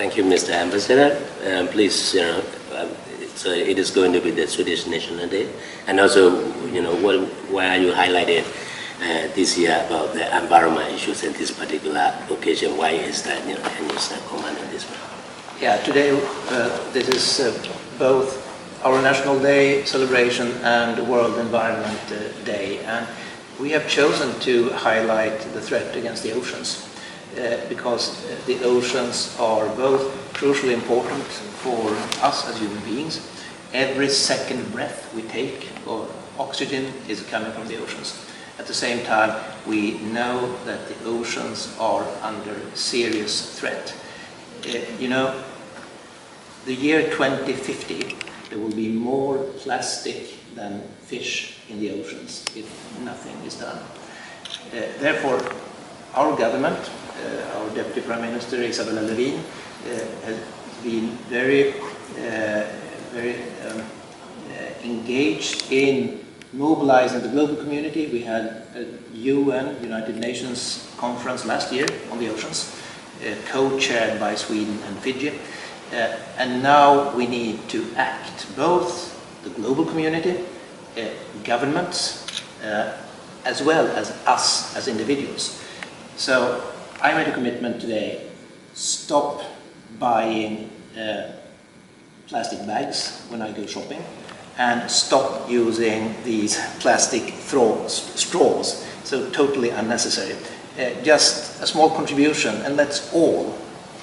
Thank you, Mr. Ambassador. Please, it is going to be the Swedish National Day, and also, why are you highlighted this year about the environment issues in this particular occasion? Why is that? Can you comment on this one? Yeah, today this is both our National Day celebration and World Environment Day, and we have chosen to highlight the threat against the oceans because the oceans are both crucially important for us as human beings. Every second breath we take of oxygen is coming from the oceans. At the same time, we know that the oceans are under serious threat. The year 2050, there will be more plastic than fish in the oceans if nothing is done. Therefore, our government, our Deputy Prime Minister Isabella Lövin, has been very engaged in mobilizing the global community. We had a UN, United Nations conference last year on the oceans, co-chaired by Sweden and Fiji. And now we need to act, both the global community, governments, as well as us as individuals. So I made a commitment today: stop buying plastic bags when I go shopping, and stop using these plastic straws, so totally unnecessary. Just a small contribution, and let's all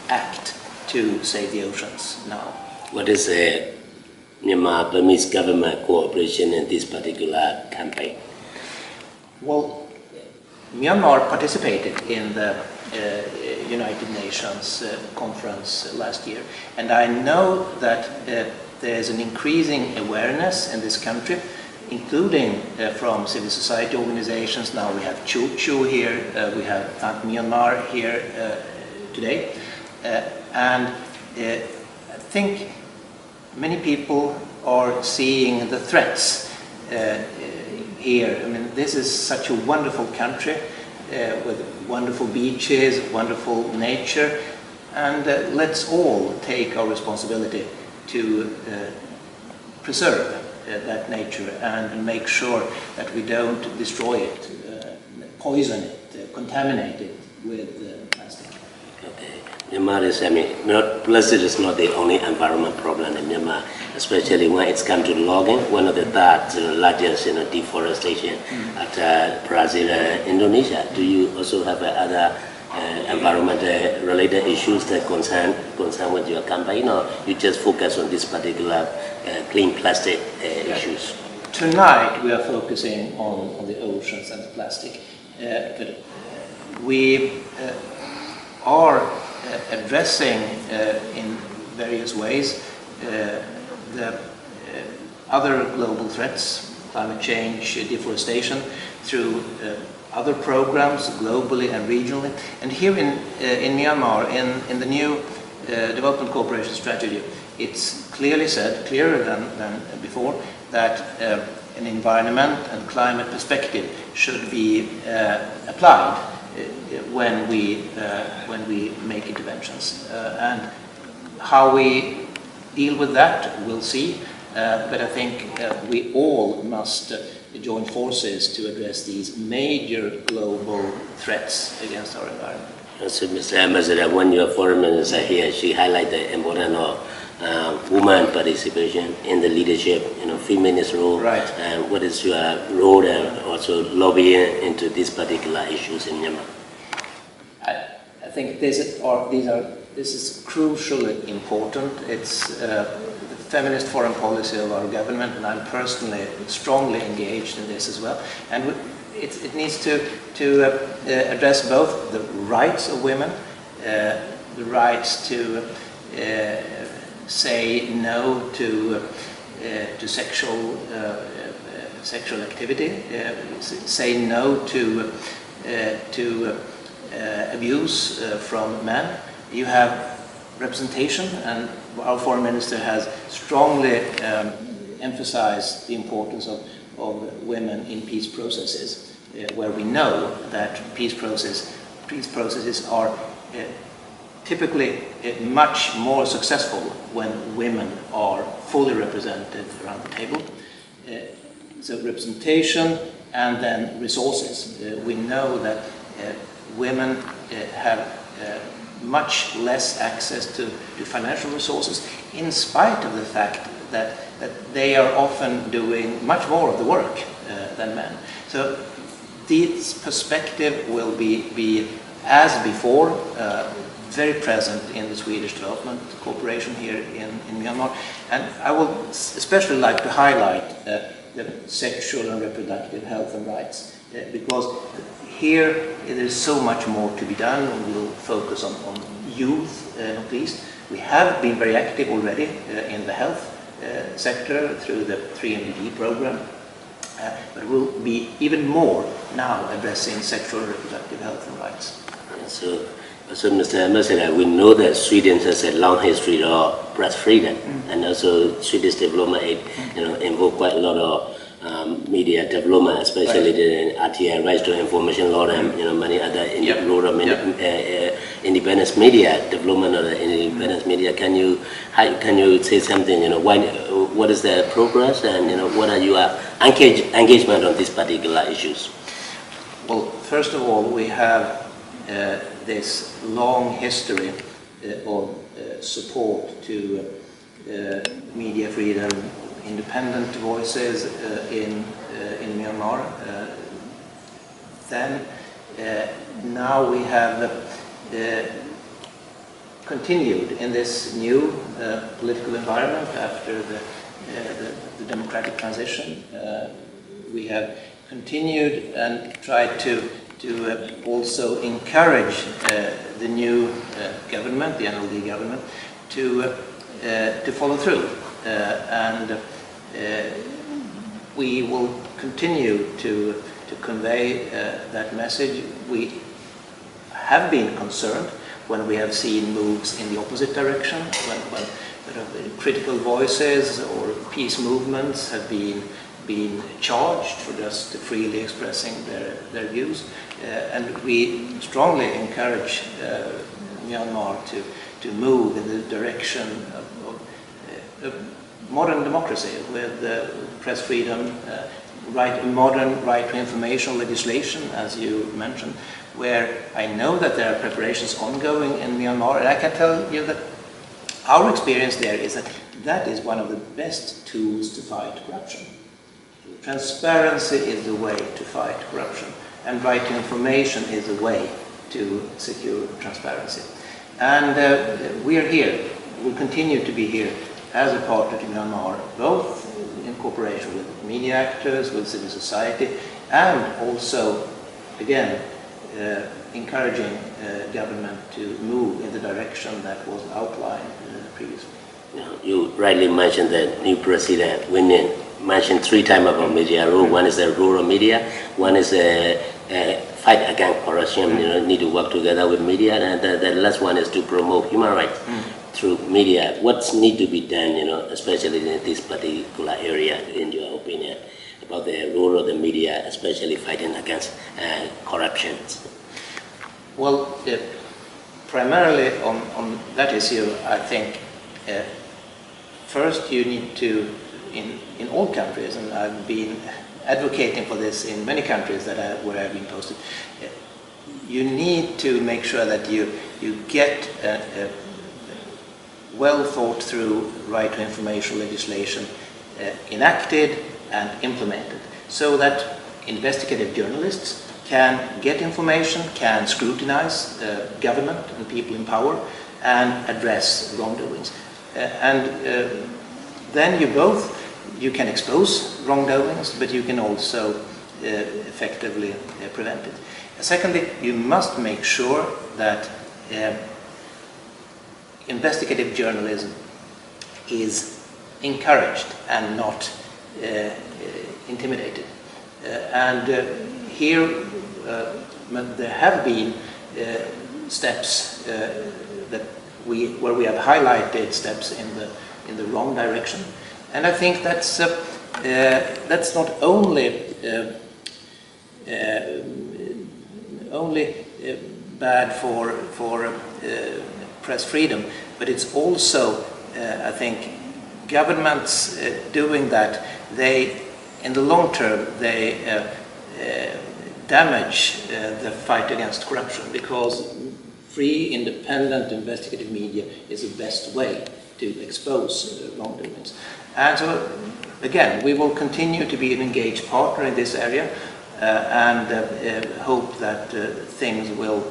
act to save the oceans now. What is Myanmar-Burmese government cooperation in this particular campaign? Well, Myanmar participated in the United Nations conference last year, and I know that there's an increasing awareness in this country, including from civil society organizations. Now we have Chu here, we have Thank Myanmar here today. And I think many people are seeing the threats here. I mean, this is such a wonderful country with wonderful beaches, wonderful nature, and let's all take our responsibility to preserve that nature and make sure that we don't destroy it, poison it, contaminate it with plastic. Okay. Myanmar is, plastic is not the only environment problem in Myanmar, especially when it's come to logging, one of the largest deforestation at Brazil and Indonesia. Do you also have other environmental related issues that concern with your campaign, or you just focus on this particular clean plastic issues? Tonight we are focusing on the oceans and the plastic, but we are addressing in various ways the other global threats, climate change, deforestation, through other programs globally and regionally. And here in Myanmar, in the new development cooperation strategy, it's clearly said, clearer than before, that an environment and climate perspective should be applied when we make interventions. And how we deal with that, we'll see. But I think we all must join forces to address these major global threats against our environment. So, Mr. Ambassador, when your foreign minister here, she highlighted the importance of women participation in the leadership, feminist role. Right. And what is your role and also lobbying into these particular issues in Myanmar? I think this is crucially important. It's the feminist foreign policy of our government, and I'm personally strongly engaged in this as well. And it needs to address both the rights of women, the rights to say no to sexual activity, say no to abuse from men. You have representation, and our foreign minister has strongly emphasized the importance of women in peace processes, where we know that peace processes are typically much more successful when women are fully represented around the table. So representation and then resources. We know that women have much less access to financial resources, in spite of the fact that they are often doing much more of the work than men. So this perspective will be as before, very present in the Swedish development cooperation here in Myanmar. And I would especially like to highlight the sexual and reproductive health and rights, because here there is so much more to be done. We will focus on youth, not least. We have been very active already in the health sector through the 3MDD program, but we'll be even more now addressing sexual and reproductive health and rights. So Mr. Ambassador, we know that Sweden has a long history of press freedom, and also Swedish development aid, involve quite a lot of media development, especially the RTI, rights to information law, and many other independent media development of the independent media. Can you say something? What is the progress, and what are your engagement on these particular issues? Well, first of all, we have this long history of support to media freedom, independent voices in Myanmar. Then now we have continued in this new political environment after the democratic transition. We have continued and tried to also encourage the new government, the NLD government, to follow through. And we will continue to convey that message. We have been concerned when we have seen moves in the opposite direction, when critical voices or peace movements have been charged for just freely expressing their views. And we strongly encourage Myanmar to move in the direction of modern democracy with press freedom, modern right to information legislation, as you mentioned, where I know that there are preparations ongoing in Myanmar, and I can tell you that our experience there is that that is one of the best tools to fight corruption. Transparency is the way to fight corruption, and right to information is the way to secure transparency. And we are here, we'll continue to be here as a partner to Myanmar, both in cooperation with media actors, with civil society, and also, again, encouraging government to move in the direction that was outlined previously. You rightly mentioned that new president, Winning, mentioned 3 times about media role. One is the role of media, one is a fight against corruption, need to work together with media, and the last one is to promote human rights through media. What needs to be done, especially in this particular area, in your opinion, about the role of the media, especially fighting against corruption? Well, primarily on that issue, I think first you need to, in all countries, and I've been advocating for this in many countries where I've been posted, you need to make sure that you get a well thought through right to information legislation enacted and implemented, so that investigative journalists can get information, can scrutinize government and people in power, and address wrongdoings. Then you can expose wrongdoings, but you can also effectively prevent it. Secondly, you must make sure that investigative journalism is encouraged and not intimidated. Here there have been steps where we have highlighted steps in the wrong direction, and I think that's not only bad for press freedom, but it's also, I think, governments doing that, in the long term, they damage the fight against corruption, because free, independent, investigative media is the best way to expose wrongdoings. And so, again, we will continue to be an engaged partner in this area, and hope that things will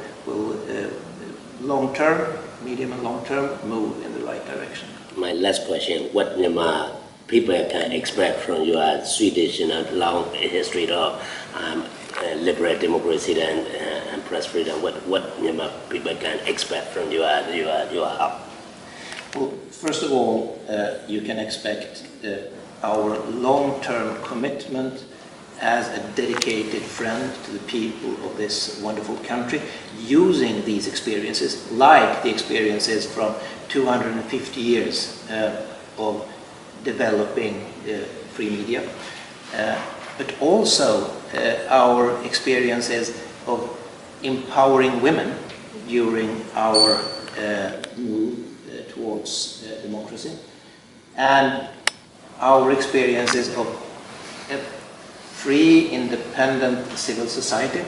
long-term, medium and long-term, move in the right direction. My last question, what Myanmar people can expect from your Swedish long history of liberal democracy and press freedom? What Myanmar people can expect from your help? Well, first of all, you can expect our long-term commitment as a dedicated friend to the people of this wonderful country, using these experiences, like the experiences from 250 years of developing free media, but also our experiences of empowering women during our move towards democracy, and our experiences of free, independent civil society,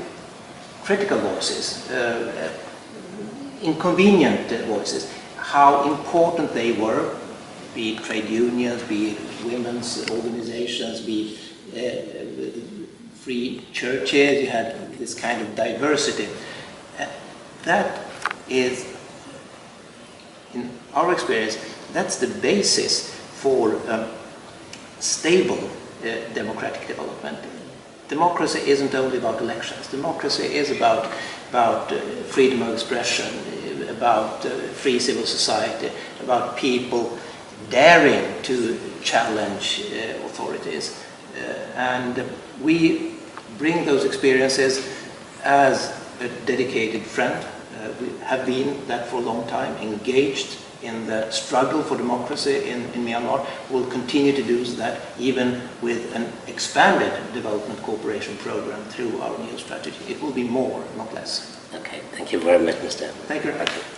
critical voices, inconvenient voices, how important they were, be it trade unions, be it women's organizations, be it free churches. You had this kind of diversity. That is, in our experience, that's the basis for stable democratic development. Democracy isn't only about elections. Democracy is about freedom of expression, about free civil society, about people daring to challenge authorities. And we bring those experiences as a dedicated friend. We have been that for a long time, engaged in the struggle for democracy in Myanmar. We'll continue to do that, even with an expanded development cooperation program through our new strategy. It will be more, not less. Okay, thank you very much, Mr. Thank you very much.